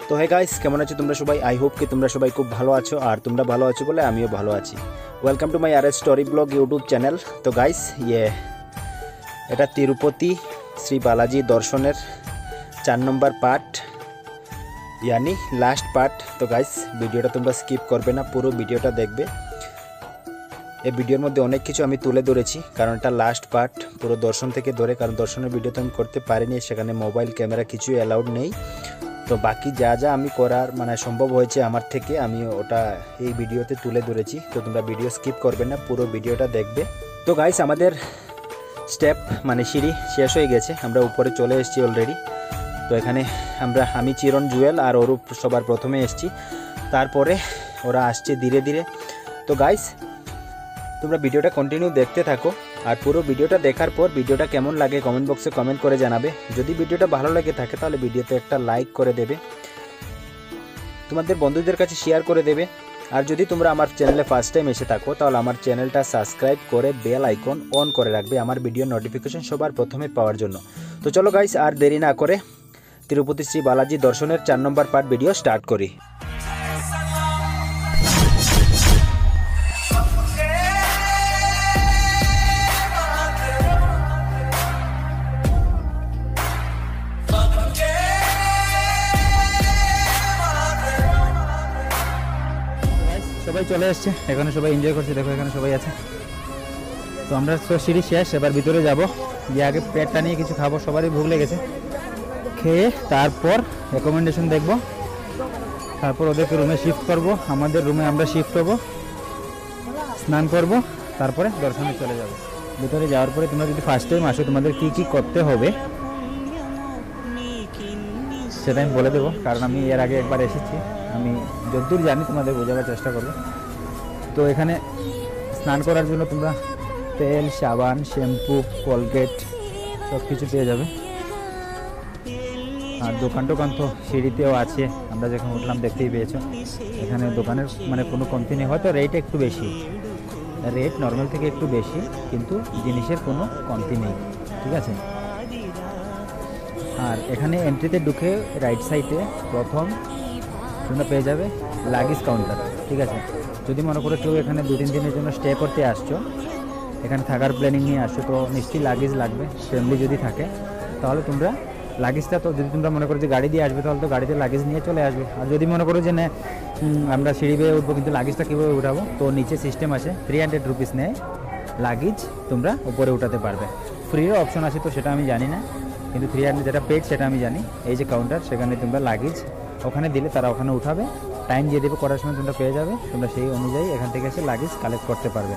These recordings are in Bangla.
তো হে গাইস, কেমন আছো তোমরা সবাই? আই হোপ কি তোমরা সবাই খুব ভালো আছো, আর তোমরা ভালো আছো বলে আমিও ভালো আছি। Welcome to my R story blog YouTube channel. তো গাইস, এটা তিরুপতি শ্রী বালাজি দর্শনের 4 নম্বর পার্ট, यानी লাস্ট পার্ট। তো গাইস, ভিডিওটা তোমরা স্কিপ করবে না, পুরো ভিডিওটা দেখবে। এই ভিডিওর মধ্যে অনেক কিছু আমি তুলে ধরেছি, কারণ এটা লাস্ট পার্ট, পুরো দর্শন থেকে ধরে, কারণ দর্শনের ভিডিও তো আমি করতে পারিনি, সেখানে মোবাইল ক্যামেরা কিছুই অ্যালাউড নেই। তো বাকি যা যা আমি করার সম্ভব হয়েছে আমার থেকে, আমি ওটা এই ভিডিওতে তুলে ধরেছি। তো তোমরা ভিডিও স্কিপ করবে না, পুরো ভিডিওটা দেখবে। তো গাইস, আমাদের স্টেপ সিঁড়ি শেষ হয়ে গেছে, আমরা উপরে চলে এসেছি অলরেডি। তো এখানে আমি চিরণ, জুয়েল আর অরূপ সবার প্রথমে এসেছি, তারপরে ওরা আসছে ধীরে ধীরে। তো গাইস, তোমরা ভিডিওটা কন্টিনিউ দেখতে থাকো, আর পুরো ভিডিওটা দেখার পর ভিডিওটা কেমন লাগে কমেন্ট বক্সে কমেন্ট করে জানাবে। যদি ভিডিওটা ভালো লাগে থাকে তাহলে ভিডিওতে একটা লাইক করে দেবে, তোমাদের বন্ধুদের কাছে শেয়ার করে দেবে। আর যদি তোমরা আমার চ্যানেলে ফার্স্ট টাইম এসে থাকো তাহলে আমার চ্যানেলটা সাবস্ক্রাইব করে বেল আইকন অন করে রাখবে আমার ভিডিও নোটিফিকেশন সবার প্রথমে পাওয়ার জন্য। তো চলো গাইস, আর দেরি না করে তিরুপতি শ্রী বালাজি দর্শনের 4 নম্বর পার্ট ভিডিও স্টার্ট করি। সবাই চলে আসছে, এখানে সবাই এনজয় করছে, দেখো এখানে সবাই আছে। তো আমরা তো সিঁড়ি শেষ, এবার ভিতরে যাব, গিয়ে আগে পেটটা নিয়ে কিছু খাবো, সবারই ভুক লেগেছে। খেয়ে তারপর রেকমেন্ডেশন দেখব, তারপর ওদেরকে রুমে শিফট করব, আমাদের রুমে আমরা শিফট হব, স্নান করব, তারপরে দর্শনে চলে যাব। ভিতরে যাওয়ার পরে তোমরা যদি ফার্স্ট টাইম আসো তোমাদের কি কি করতে হবে সেটা আমি বলে দেবো, কারণ আমি এর আগে একবার এসেছি, আমি যতদূর জানি তোমাদের বোঝাবার চেষ্টা করবো। তো এখানে স্নান করার জন্য তোমরা তেল, সাবান, শ্যাম্পু, কোলগেট সব কিছু পেয়ে যাবে। আর দোকান টোকান তো সিঁড়িতেও আছে, আমরা যখন উঠলাম দেখতেই পেয়েছো। এখানে দোকানের কোনো কমতি নেই, হয়তো রেট একটু বেশি, রেট নর্মাল থেকে একটু বেশি, কিন্তু জিনিসের কোনো কমতি নেই, ঠিক আছে। আর এখানে এন্ট্রিতে ঢুকে রাইট সাইডে প্রথম তোমরা পেয়ে যাবে লাগেজ কাউন্টার, ঠিক আছে। যদি মনে করো কেউ এখানে 2-3 দিনের জন্য স্টে করতে আসছো, এখানে থাকার প্ল্যানিং নিয়ে আসছো, তো নিশ্চয়ই লাগেজ লাগবে। ফ্যামিলি যদি থাকে তাহলে তোমরা লাগেজটা, তো যদি তোমরা মনে করো যে গাড়ি দিয়ে আসবে তাহলে তো গাড়িতে লাগেজ নিয়ে চলে আসবে। আর যদি মনে করো যে না আমরা সিঁড়ি বেয়ে উঠবো কিন্তু লাগেজটা কীভাবে উঠাবো, তো নিচে সিস্টেম আছে, 300 রুপিস নেয় লাগেজ, তোমরা উপরে উঠাতে পারবে। ফ্রিরও অপশন আছে, তো সেটা আমি জানি না, কিন্তু 300 যেটা পেড সেটা আমি জানি। এই যে কাউন্টার, সেখানে তোমরা লাগেজ ওখানে দিলে তারা ওখানে উঠাবে, টাইম দিয়ে দেবে, করার সময় তোমরা পেয়ে যাবে, তোমরা সেই অনুযায়ী এখান থেকে এসে লাগেজ কালেক্ট করতে পারবে।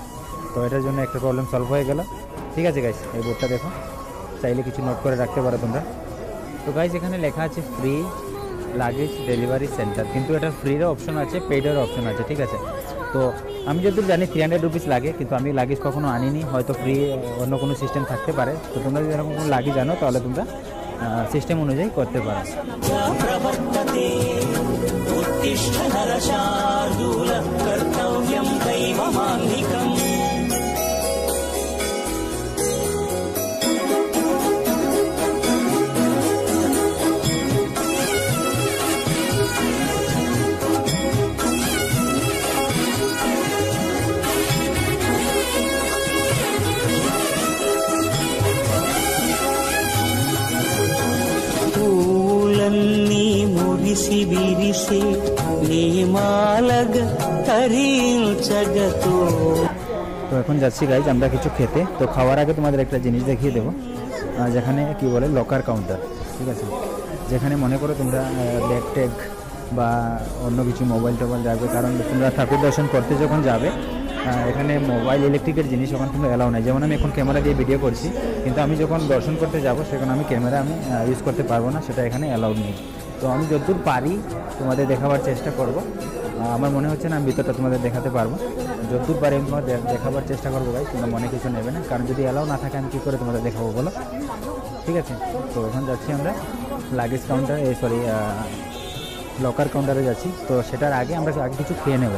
তো এটার জন্য একটা প্রবলেম সলভ হয়ে গেল, ঠিক আছে গাইস। এই বোর্ডটা দেখো, চাইলে কিছু নোট করে রাখতে পারো তোমরা। তো গাইস, এখানে লেখা আছে ফ্রি লাগেজ ডেলিভারি সেন্টার, কিন্তু এটা ফ্রিরও অপশন আছে, পেইডেরও অপশন আছে, ঠিক আছে। তো আমি যতদূর জানি 300 রুপিস লাগে, কিন্তু আমি লাগেজ কখনো আনিনি, হয়তো ফ্রি অন্য কোনো সিস্টেম থাকতে পারে। তো তোমরা যদি এরকম কোনো লাগেজ আনো তাহলে তোমরা সিস্টেম অনুযায়ী করতে পারো। তো এখন যাচ্ছি গাইজ আমরা কিছু খেতে। তো খাওয়ার আগে তোমাদের একটা জিনিস দেখিয়ে দেবো, যেখানে কি বলে লকার কাউন্টার, ঠিক আছে। যেখানে মনে করো তোমরা ব্যাগ ট্যাগ বা অন্য কিছু মোবাইল টোবাইল রাখবে, কারণ তোমরা ঠাকুর দর্শন করতে যখন যাবে এখানে মোবাইল, ইলেকট্রিকের জিনিস ওখানে তোমরা অ্যালাউ নেই। যেমন আমি এখন ক্যামেরা দিয়ে ভিডিও করছি, কিন্তু আমি যখন দর্শন করতে যাব সেখানে আমি ক্যামেরা ইউজ করতে পারবো না, সেটা এখানে অ্যালাউড নেই। তো আমি যতদূর পারি তোমাদের দেখাবার চেষ্টা করব। আমার মনে হচ্ছে না আমি ভিতরটা তোমাদের দেখাতে পারবো, যতদূর পারি আমি তোমাদের দেখাবার চেষ্টা করবো গাইস, তোমরা মনে কিছু নেবে না, কারণ যদি অ্যালাউ না থাকে আমি কী করে তোমাদের দেখাবো বলো, ঠিক আছে। তো এখন যাচ্ছি আমরা লাগেজ কাউন্টার, লকার কাউন্টারে যাচ্ছি। তো সেটার আগে আমরা আগে কিছু খেয়ে নেব,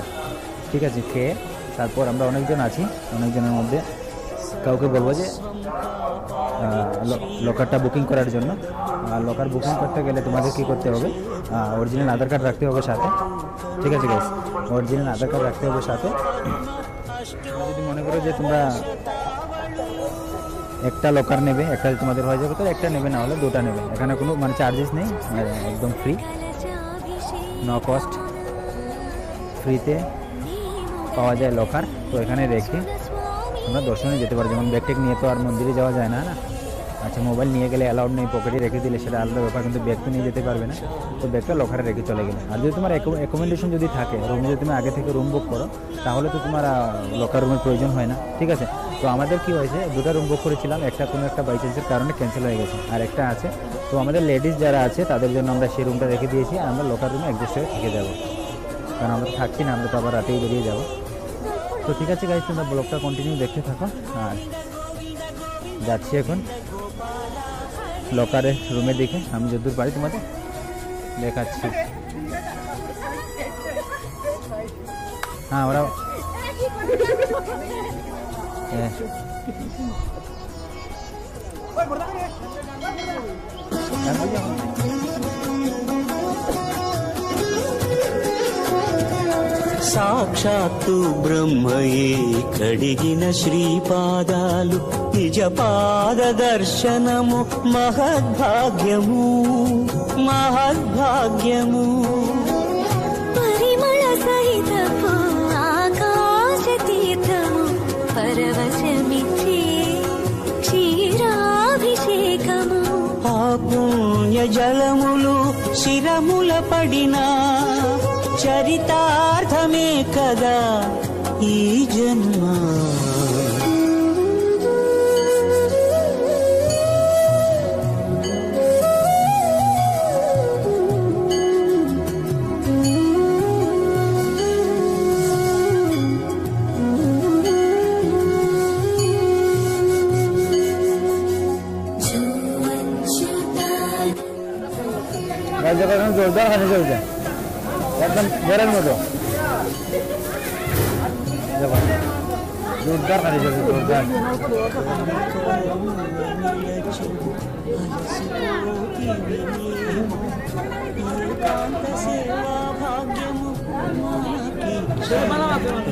ঠিক আছে। খেয়ে তারপর আমরা অনেকজন আছি, অনেকজনের মধ্যে কাউকে বলবো যে লকারটা বুকিং করার জন্য। লকার বুকিং করতে গেলে তোমাদের কী করতে হবে, অরিজিনাল আধার কার্ড রাখতে হবে সাথে, ঠিক আছে গাইস, অরিজিনাল আধার কার্ড রাখতে হবে সাথে। যদি মনে করো যে তোমরা একটা লকার নেবে, একটা তোমাদের হয়ে যাবে তো একটা নেবে, না হলে দুটা নেবে, এখানে কোনো মানে চার্জেস নেই, একদম ফ্রি, নো কস্ট, ফ্রিতে পাওয়া যায় লকার। তো এখানে রেখে তোমরা দর্শনে যেতে পারো। যেমন ব্যাগ টেক নিয়ে তো আর মন্দিরে যাওয়া যায় না, না আচ্ছা মোবাইল নিয়ে গেলে অ্যালাউড নেই, পকেটে রেখে দিলে সেটা আলাদা ব্যাপার, কিন্তু ব্যাগ তো নিয়ে যেতে পারবে না, তো ব্যাগটা লকারে রেখে চলে গেলে। আর যদি তোমার অ্যাকোমোডেশন যদি থাকে, রুম যদি তুমি আগে থেকে রুম বুক করো, তাহলে তো তোমার লকার রুমের প্রয়োজন হয় না, ঠিক আছে। তো আমাদের কী হয়েছে, দুটো রুম বুক করেছিলাম, একটা কোনো একটা বাই চান্সের কারণে ক্যান্সেল হয়ে গেছে, আর একটা আছে। তো আমাদের লেডিস যারা আছে তাদের জন্য আমরা সেই রুমটা রেখে দিয়েছি, আর আমরা লকার রুমে অ্যাডজাস্ট হয়ে থেকে যাবো, কারণ আমরা থাকছি না, আমরা তো আবার রাতেই বেরিয়ে যাবো। তো ঠিক আছে গাইস, তোমরা ব্লগটা কন্টিনিউ দেখতে থাকো। আর যাচ্ছি এখন লকারের রুমের দিকে, আমি যতদূর পারি তোমাদের দেখাচ্ছি। হ্যাঁ ওরা సాక్షాత్తు బ్రహ్మయే కడిగిన శ్రీపాదాలు నిజ పాద దర్శనము మహద్భాగ్యము మహద్భాగ్యము పరిమళ సహితపు ఆకాశ తీర్థము పరవశమిచ్చే క్షీరాభిషేకము ఆ పుణ్య జలములు శిరముల పడినా చరితార్థమే కదా ఈ జన్మ জোরদার হানি চলছে একদম ঘরের মতো, জোরদার হানি চলছে, জোরদার।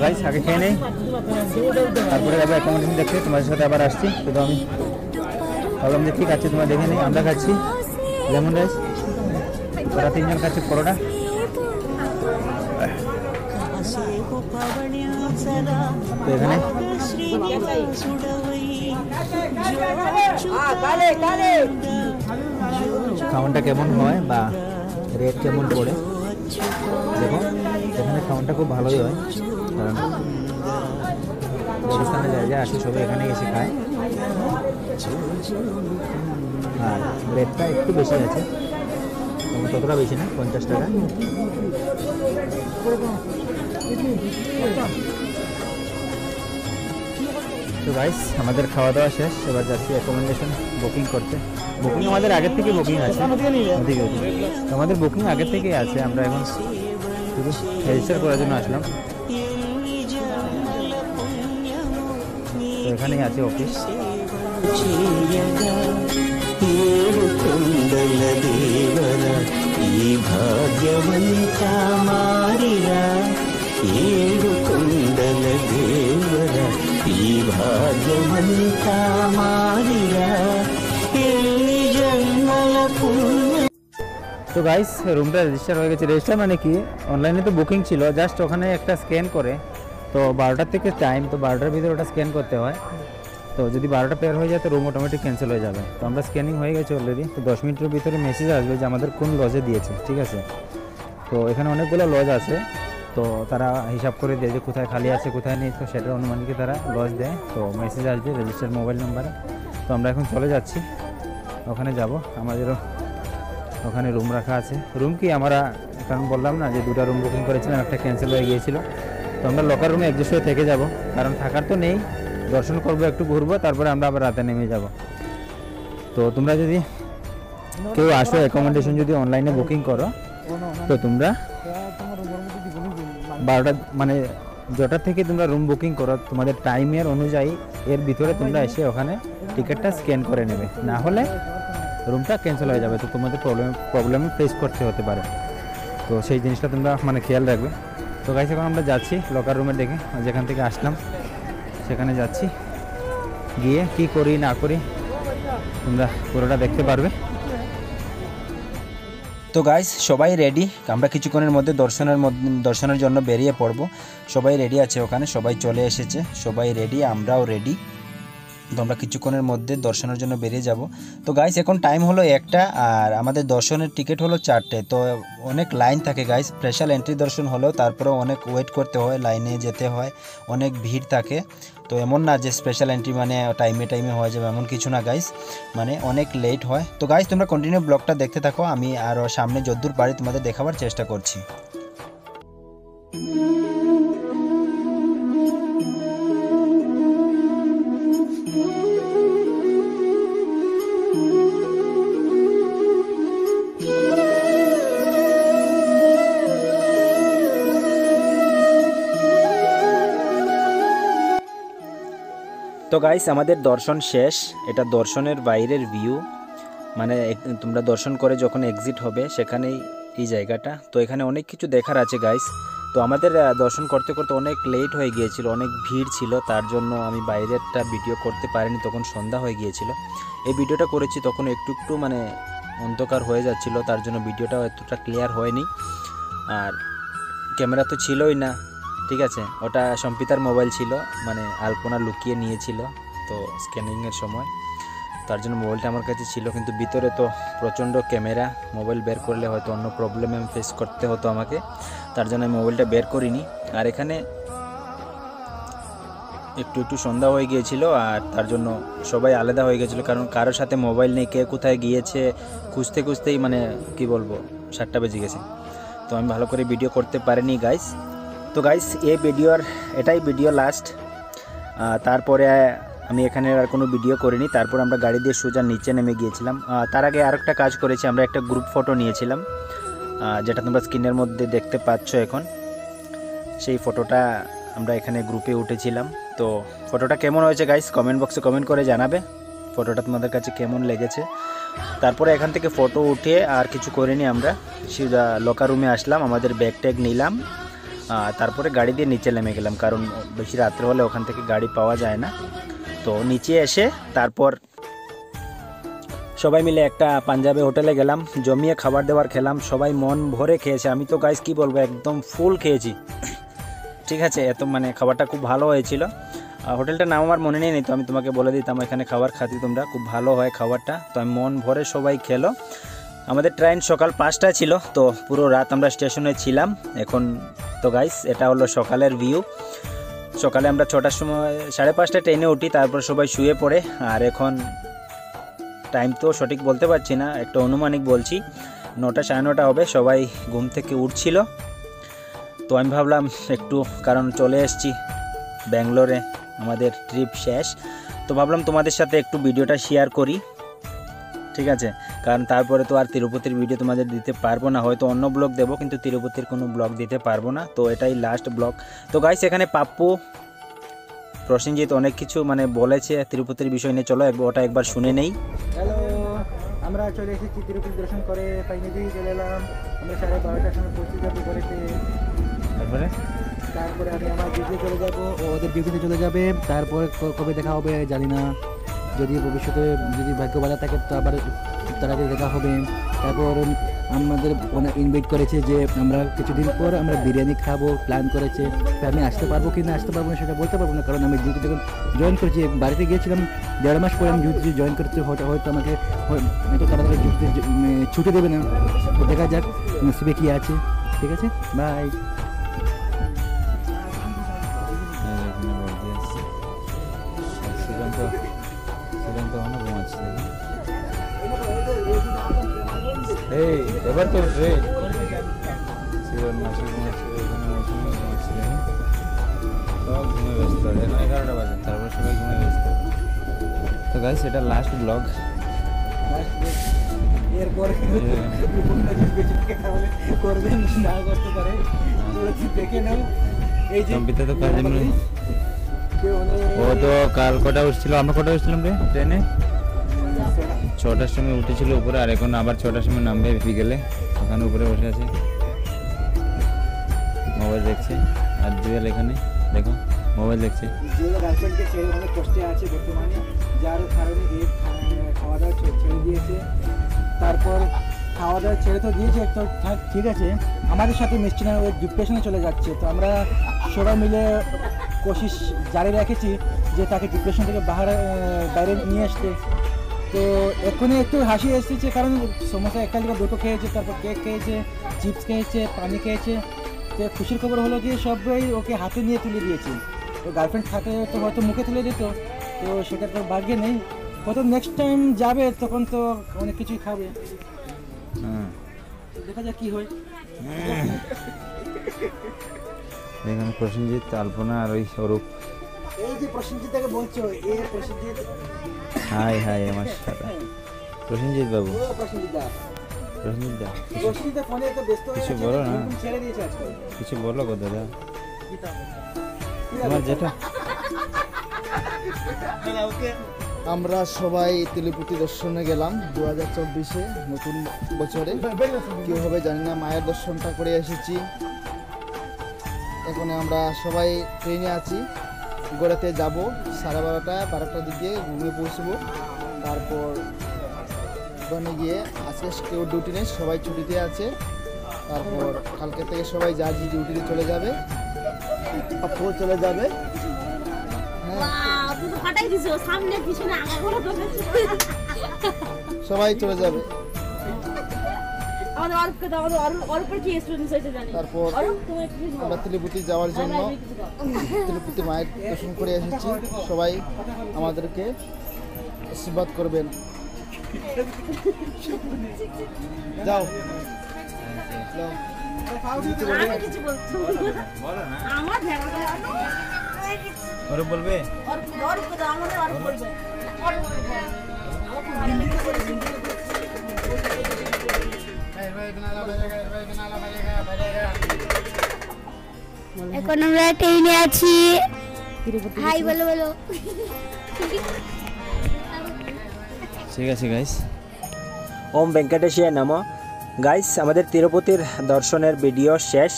গাইস আগে খেয়ে নেই, তারপরে আবার অ্যাকোমোডেশন দেখতে তোমাদের সাথে আবার আসছি। কিন্তু আমি ভাবলাম যে ঠিক আছে তোমরা দেখে নিই। আমরা খাচ্ছি লেমন রাইস, ওরা তিনজন খাচ্ছে পরোটা। তো এখানে খাওয়ানটা কেমন হয় বা রেট কেমন পড়ে দেখো, এখানে খাওয়ানটা খুব ভালোই হয়, কারণ রাজস্থানে জায়গায় আসে সবাই এখানে এসে খায়। আর রেটটা একটু বেশি আছে, ততটা বেশি না, 50 টাকা। তো গাইস আমাদের খাওয়া দাওয়া শেষ, এবার যাচ্ছি অ্যাকোমোডেশন বুকিং করতে। বুকিং আমাদের আগের থেকে বুকিং আছে, আমাদের বুকিং আগের থেকেই আছে, আমরা এখন শুধু রেজিস্টার করার জন্য আসলাম। তো এখানেই আছে অফিস। ఏడుకొండల దేవర ఈ భాగ్యవంతా మారిరా ఏడుకొండల దేవర ఈ భాగ్యవంతా మారిరా ఎన్ని జన్మల పుణ్య। তো গাইস রুমটা রেজিস্টার হয়ে গেছে। রেজিস্টার মানে কি, অনলাইনে তো বুকিং ছিল, জাস্ট ওখানে একটা স্ক্যান করে, তো 12টার থেকে টাইম, তো 12টার ভিতরে ওটা স্ক্যান করতে হয়। তো যদি 12টা পেয়ার হয়ে যায় তো রুম অটোমেটিক ক্যান্সেল হয়ে যাবে। তো আমরা স্ক্যানিং হয়ে গেছে অলরেডি, তো 10 মিনিটের ভিতরে মেসেজ আসবে যে আমাদের কোন লজে দিয়েছে, ঠিক আছে। তো এখানে অনেকগুলো লজ আছে, তো তারা হিসাব করে দেয় যে কোথায় খালি আছে কোথায় নেই, তো সেটার অনুমানিকে তারা লজ দেয়। তো মেসেজ আসবে রেজিস্টার্ড মোবাইল নাম্বারে। তো আমরা এখন চলে যাচ্ছি, ওখানে যাব। আমাদেরও ওখানে রুম রাখা আছে। রুম কি আমরা, কারণ বললাম না যে দুটো রুম বুকিং করেছিলাম, একটা ক্যান্সেল হয়ে গিয়েছিল, তো আমরা লকার রুমে অ্যাডজাস্ট হয়ে থেকে যাব, কারণ থাকার তো নেই, দর্শন করবো, একটু ঘুরবো, তারপরে আমরা আবার রাতে নেমে যাব। তো তোমরা যদি কেউ আসো অ্যাকোমোডেশন যদি অনলাইনে বুকিং করো, তো তোমরা 12টা মানে যেটা থেকে তোমরা রুম বুকিং করো তোমাদের টাইমের অনুযায়ী এর ভিতরে তোমরা এসে ওখানে টিকিটটা স্ক্যান করে নেবে, না হলে রুমটা ক্যান্সেল হয়ে যাবে, তো তোমাদের প্রবলেম ফেস করতে হতে পারে। তো সেই জিনিসটা তোমরা মানে খেয়াল রাখবে। তো গাইস এখন আমরা যাচ্ছি লকার রুমের দিকে, যেখান থেকে আসলাম সেখানে যাচ্ছি, গিয়ে কি করি না করি তোমরা পুরোটা দেখতে পারবে। তো গাইস সবাই রেডি, আমরা কিছুক্ষণের মধ্যে দর্শনের জন্য বেরিয়ে পড়ব। সবাই রেডি আছে ওখানে, সবাই চলে এসেছে, সবাই রেডি, আমরাও রেডি। তো আমরা কিছুক্ষণের মধ্যে দর্শনের জন্য বেরিয়ে যাব। তো গাইস এখন টাইম হলো 1টা আর আমাদের দর্শনের টিকিট হলো 4টে। তো অনেক লাইন থাকে গাইস, স্পেশাল এন্ট্রি দর্শন হলেও তারপরেও অনেক ওয়েট করতে হয়, লাইনে যেতে হয়, অনেক ভিড় থাকে। তো এমন না যে স্পেশাল এন্ট্রি মানে টাইমে হয়ে যাবে, এমন কিছু না গাইস, মানে অনেক লেট হয়। তো গাইস তোমরা কন্টিনিউ ব্লগটা দেখতে থাকো, আমি আরও সামনে যদ্দূর পারি তোমাদের দেখাবার চেষ্টা করছি। তো গাইস আমাদের দর্শন শেষ, এটা দর্শনের বাইরের ভিউ, মানে তোমরা দর্শন করে যখন এক্সিট হবে সেখানেই এই জায়গাটা। তো এখানে অনেক কিছু দেখার আছে গাইস। তো আমাদের দর্শন করতে করতে অনেক লেট হয়ে গিয়েছিল, অনেক ভিড় ছিল, তার জন্য আমি বাইরেরটা ভিডিও করতে পারিনি, তখন সন্ধ্যা হয়ে গিয়েছিল। এই ভিডিওটা করেছি তখন একটু মানে অন্ধকার হয়ে যাচ্ছিল, তার জন্য ভিডিওটা এতটা ক্লিয়ার হয়নি, আর ক্যামেরা তো ছিলই না, ঠিক আছে, ওটা সম্পিতার মোবাইল ছিল, মানে আলপনা লুকিয়ে নিয়েছিল তো স্ক্যানিংয়ের সময়, তার জন্য মোবাইলটা আমার কাছে ছিল, কিন্তু ভিতরে তো প্রচণ্ড ক্যামেরা, মোবাইল বের করলে হয়তো অন্য প্রবলেম ফেস করতে হতো আমাকে, তার জন্য আমি মোবাইলটা বের করিনি। আর এখানে একটু সন্ধ্যা হয়ে গিয়েছিল আর তার জন্য সবাই আলাদা হয়ে গিয়েছিলো, কারণ কারোর সাথে মোবাইল নেই, কে কোথায় গিয়েছে খুঁজতেই মানে কি বলবো 7টা বেজে গেছে। তো আমি ভালো করে ভিডিও করতে পারিনি গাইস। তো গাইস এটাই ভিডিও লাস্ট, তারপরে আমি এখানে আর কোনো ভিডিও করিনি। তারপর আমরা গাড়ি দিয়ে সোজা নিচে নেমে গিয়েছিলাম। তার আগে আরেকটা কাজ করেছি, আমরা একটা গ্রুপ ফটো নিয়েছিলাম, যেটা তোমরা স্ক্রিনের মধ্যে দেখতে পাচ্ছ এখন, সেই ফটোটা আমরা এখানে গ্রুপে উঠেছিলাম। তো ফটোটা কেমন হয়েছে গাইস কমেন্ট বক্সে কমেন্ট করে জানাবে ফটোটা তোমাদের কাছে কেমন লেগেছে। তারপরে এখান থেকে ফটো উঠে আর কিছু করিনি, আমরা সোজা লকার রুমে আসলাম, আমাদের ব্যাগ ট্যাগ নিলাম, তারপরে গাড়ি দিয়ে নিচে নেমে গেলাম, কারণ বেশি রাত্রে হলে ওখান থেকে গাড়ি পাওয়া যায় না। তো নিচে এসে তারপর সবাই মিলে একটা পাঞ্জাবি হোটেলে গেলাম, জমিয়ে খাবার দাবার খেলাম, সবাই মন ভরে খেয়েছে। আমি তো গাইস কি বলবো, একদম ফুল খেয়েছি, ঠিক আছে, এত মানে খাবারটা খুব ভালো হয়েছিল। হোটেলটার নাম আমার মনে নেই, তো আমি তোমাকে বলে দিতাম এখানে খাবার খাতি তোমরা, খুব ভালো হয় খাবারটা। তো আমি মন ভরে সবাই খেলো। আমাদের ট্রেন সকাল 5টায় ছিল, তো পুরো রাত আমরা স্টেশনে ছিলাম। এখন তো গাইস এটা হলো সকালের ভিউ। সকালে আমরা 6টার সময় 5:30টায় ট্রেনে উঠি, তারপর সবাই শুয়ে পড়ে। আর এখন টাইম তো সঠিক বলতে পারছি না, একটা অনুমানিক বলছি, 9টা 9:30 হবে, সবাই ঘুম থেকে উঠছিল। তো আমি ভাবলাম একটু, কারণ চলে এসেছি ব্যাঙ্গালোরে, আমাদের ট্রিপ শেষ, তো ভাবলাম তোমাদের সাথে একটু ভিডিওটা শেয়ার করি, ঠিক আছে, কারণ তারপরে তো আর তিরুপতির ভিডিও তোমাদের দিতে পারবো না, হয়তো অন্য ব্লগ দেবো, কিন্তু তিরুপতির কোনো ব্লগ দিতে পারবো না। তো এটাই লাস্ট ব্লগ। তো গাইস এখানে পাপ্পু প্রসেনজিৎ অনেক কিছু মানে বলেছে তিরুপতির বিষয় নিয়ে, চলো ওটা একবার শুনে নেই। হ্যালো, আমরা চলে এসেছি তিরুপতি দর্শন করে, ফাইনালি চলে এলাম। আমরা 12:30টার সময় পৌঁছে যাবো ঘরেতে, তারপরে আমি আমার ডিউটিতে চলে যাবো, ও ওদের ডিউটিতে চলে যাবে। তারপরে কবে দেখা হবে জানি না, যদি ভবিষ্যতে যদি ভাগ্য ভালো থাকে তো আবার তার আগে দেখা হবে। তারপর আমাদের ইনভাইট করেছে যে আমরা কিছুদিন পর আমরা বিরিয়ানি খাবো, প্ল্যান করেছে। আমি আসতে পারবো কি না আসতে পারবো না সেটা বলতে পারবো না, কারণ আমি ডিউটি যখন জয়েন করেছি, বাড়িতে গিয়েছিলাম 1.5 মাস পরে আমি ডিউটি জয়েন করতে, হয়তো আমাকে এত তাড়াতাড়ি ডিউটিতে ছুটি দেবে না। তো দেখা যাক নসিবে কী আছে, ঠিক আছে, বাই। এই এবার তো ট্রেন সব ঘুমে ব্যস্ত, এখন 11টা বাজে, তারপর সবাই ঘুমে ব্যস্ত। তো গাইস এটা লাস্ট ব্লগ, এরপরে করবেন না করতে পারে, দেখে নাও। এই যে সম্পিতা তো কাজে ও তো কাল কটা উঠছিল, আমরা কটা উঠছিলাম রে ট্রেনে? 6টার সময় উঠেছিল উপরে, আর এখন আবার 6টার সময় নামবে বিকেলে। ওখানে উপরে বসে আছে, মোবাইল দেখছে। আর জুয়েল এখানে দেখো মোবাইল দেখছে। জুয়েল গার্লফ্রেন্ডকে ছেড়ে অনেক কষ্টে আছে বর্তমানে, যার কারণে খাওয়া দাওয়া ছেড়ে দিয়েছে। তারপর খাওয়া দাওয়া ছেড়ে তো দিয়েছে, তো ঠিক আছে, আমাদের সাথে মিশছে না, ওই ডিপ্রেশনে চলে যাচ্ছে। তো আমরা সবাই মিলে কোশিশ জারি রেখেছি যে তাকে ডিপ্রেশন থেকে বাইরে নিয়ে আসতে। তো এক্ষুনি একটু হাসি এসেছে, কারণ সমস্যা একটা জায়গায় দুটো খেয়েছে, তারপর কেক খেয়েছে, চিপস খেয়েছে, পানি খেয়েছে। তো খুশির খবর হলো যে সবাই ওকে হাতে নিয়ে তুলে দিয়েছে। তো গার্লফ্রেন্ড থাকে তো হয়তো মুখে তুলে দিত, তো সেটা তো ভাগ্যে নেই। হয়তো নেক্সট টাইম যাবে তখন তো অনেক কিছুই খাবে, দেখা যাক কি হয়। এখানে প্রসেনজিৎ, আলপনা আর ওই স্বরূপ। এই যে প্রসেনজিৎকে বলছো, এই প্রসেনজিৎ, হাই হাই আমার সাথে প্রসেনজিৎ বাবু। ও প্রসেনজিৎ দা, প্রসেনজিৎ দা প্রসেনজিৎ ফোনে তো ব্যস্ত হয়ে কিছু আছে, বলো না। ছেড়ে দিয়েছে আজকে। কিছু বলো গো দাদা, তোমার যেটা। আমরা সবাই তিরুপতি দর্শনে গেলাম 2024-এ নতুন বছরে। কেউ হবে জানি না, মায়ের দর্শনটা করে এসেছি। এখন আমরা সবাই ট্রেনে আছি, গড়েতে যাব 12:30-12টার দিকে ঘুমিয়ে পৌঁছবো। তারপর ওখানে গিয়ে আজকে কেউ ডিউটি নেই, সবাই ছুটিতে আছে। তারপর কালকে থেকে সবাই যার যে ডিউটিতে চলে যাবে, আপু চলে যাবে। সবাই চলে যাবে। তারপর আমরা তিরুপতি যাওয়ার জন্য তিরুপতি মায়ের দর্শন করে এসেছি। সবাই আমাদেরকে আশীর্বাদ করবেন। যাও যাও। ওরে বলবে এখন আমরা ট্রেনে আছি। হাই বলো বলো। ঠিক আছে গাইস। ওম ভেঙ্কটেশায় নমঃ। গাইস, আমাদের তিরুপতির দর্শনের ভিডিও শেষ।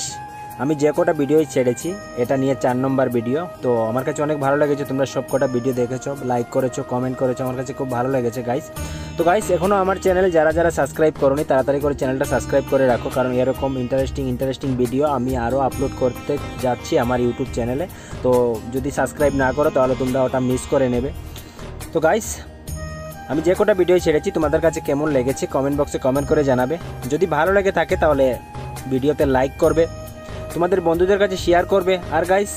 আমি যে কটা ভিডিও ছেড়েছি এটা নিয়ে 4 নম্বর ভিডিও। তো আমার কাছে অনেক ভালো লেগেছে, তোমরা সব কটা ভিডিও দেখেছো, লাইক করেছো, কমেন্ট করেছো, আমার কাছে খুব ভালো লেগেছে গাইস। তো গাইস, এখনও আমার চ্যানেল যারা সাবস্ক্রাইব করোনি তাড়াতাড়ি করে চ্যানেলটা সাবস্ক্রাইব করে রাখো, কারণ এরকম ইন্টারেস্টিং ভিডিও আমি আরও আপলোড করতে যাচ্ছি আমার ইউটিউব চ্যানেলে। তো যদি সাবস্ক্রাইব না করো তাহলে তোমরা ওটা মিস করে নেবে। তো গাইস, আমি যে কটা ভিডিও ছেড়েছি তোমাদের কাছে কেমন লেগেছে কমেন্ট বক্সে কমেন্ট করে জানাবে। যদি ভালো লেগে থাকে তাহলে ভিডিওতে লাইক করবে, তোমাদের বন্ধুদের কাছে শেয়ার করবে। আর গাইস,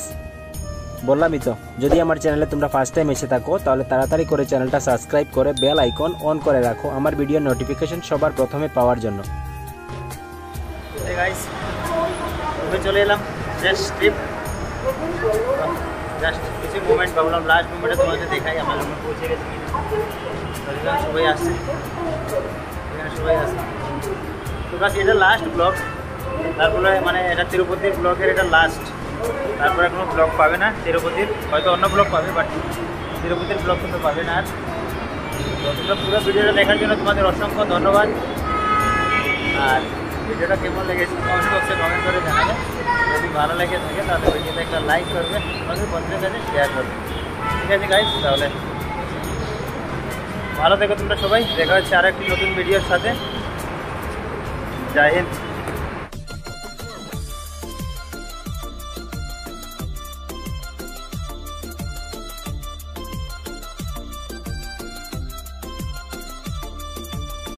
বললামই তো, যদি আমার চ্যানেলে তোমরা ফার্স্ট টাইম এসে থাকো তাহলে তাড়াতাড়ি করে চ্যানেলটা সাবস্ক্রাইব করে বেল আইকন অন করে রাখো আমার ভিডিওর নোটিফিকেশন সবার প্রথমে পাওয়ার জন্য। গাইস, আমি চলে এলাম জাস্ট ট্রিপ, জাস্ট কিছু মোমেন্ট ভাবলাম লাস্ট মোমেন্টে তোমাদের দেখাই আমার আমরা পৌঁছে গেছি। সবাই আসছে, এখানে সবাই আসছে। তো গাছ, এটা লাস্ট ব্লগ, তারপরে মানে এটা তিরুপতির ব্লগের এটা লাস্ট। তারপরে কোনো ব্লগ পাবে না তিরুপতির, হয়তো অন্য ব্লগ পাবে, বাট তিরুপতির ব্লগ কিন্তু পাবে না। আর তোমরা পুরো ভিডিওটা দেখার জন্য তোমাদের অসংখ্য ধন্যবাদ। আর ভিডিওটা কেমন লেগেছে কমেন্ট বক্সে কমেন্ট করে জানাবে। যদি ভালো লেগে থাকে তাহলে ভিডিওতে একটা লাইক করবে, তোমাদের বন্ধুদের কাছে শেয়ার করবে। ঠিক আছে গাইস, তাহলে ভালো থেকো তোমরা সবাই। দেখা হচ্ছে আর একটি নতুন ভিডিওর সাথে। জয় হিন্দ।